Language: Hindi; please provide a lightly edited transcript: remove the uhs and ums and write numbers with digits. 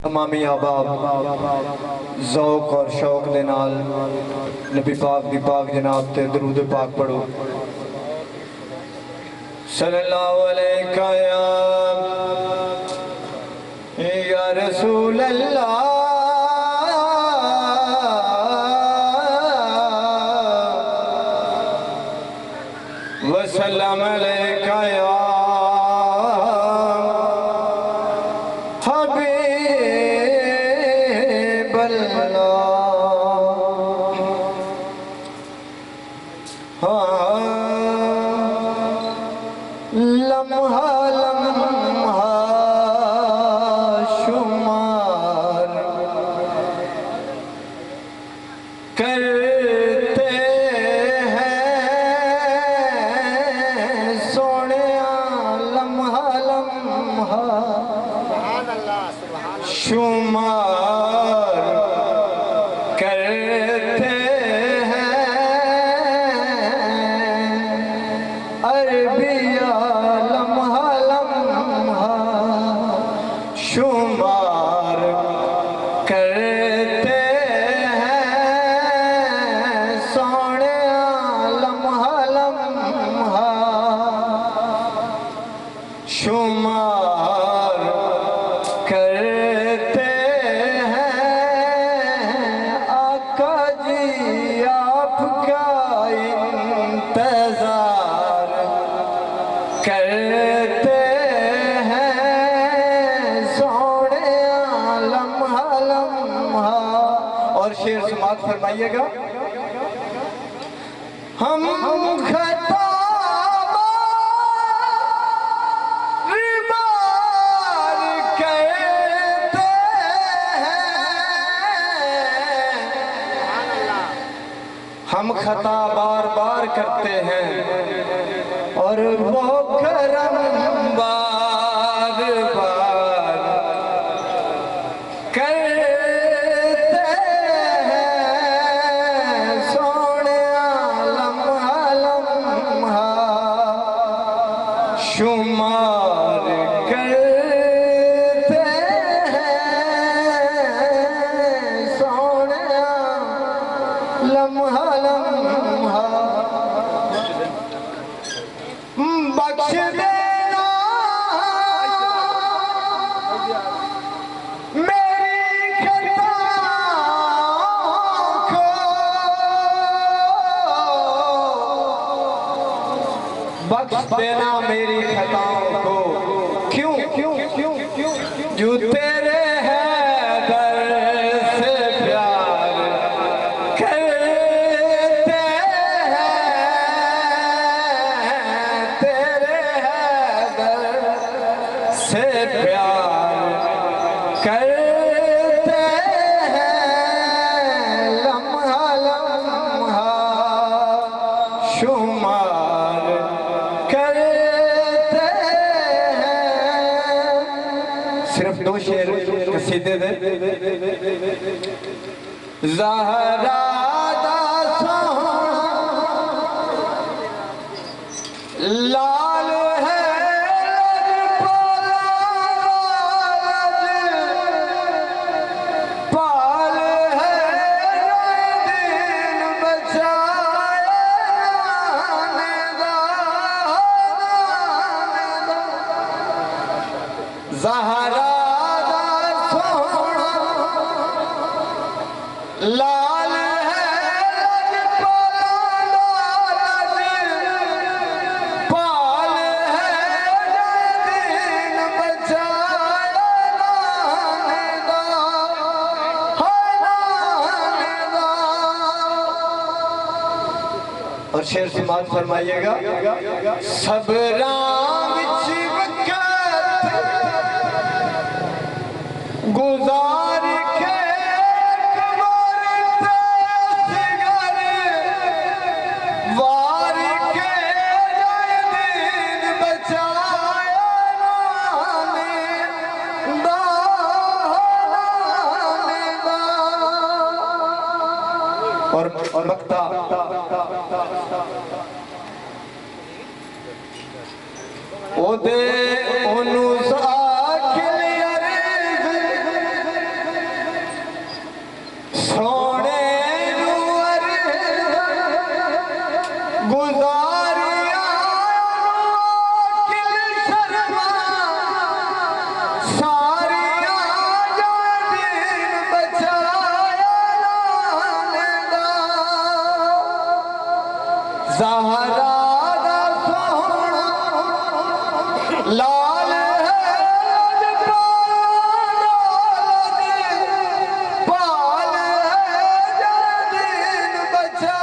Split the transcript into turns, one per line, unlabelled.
तमामी अहबाब ज़ौक़ और शौक़ दे नाल नबी पाक दी पाक जनाब ते दरूद पाक पढ़ो। सल्लल्लाहु अलैका या रसूल अल्लाह वसल्लम अलैका या लम्हा लम्हा शुमार करते हैं सोनिया, लम्हा लम्हा शुमार करते हैं अरबिया शुमार करते हैं सोने लम्हा लम्हा शुमार करते हैं। आका जी आपका इंतजार करते और शेर समात फरमाइएगा। हम खता कहते हैं, हम खता बार बार करते हैं और वो करम बार बार करते हैं। सोनिया लम्हा लम्हा शुमार करते हैं। सोनिया लम्हा लम्हा बख्श देना मेरी खताओं को, बख्श देना मेरी खताओं को। क्यों क्यों क्यों क्यों जो तेरे हैदर से प्यार करते हैं, तेरे हैदर से प्यार करते हैं। लम्हा लम्हा शुमार करते हैं। सिर्फ दो शेर कसीदे दे। ज़हरा दा सोहना लाल है पाल है दिन बचाने दा। ज़हरा दा सोहना लाल है पाल है दिन बचाने दा। और शेर समात फरमाइएगा। सबरा गुजार के वार के दिन बचाने दा। और बख्ता ओदे ओनू साखिल ज़हरा दा सोहना लाल है पाल है जादीन बचा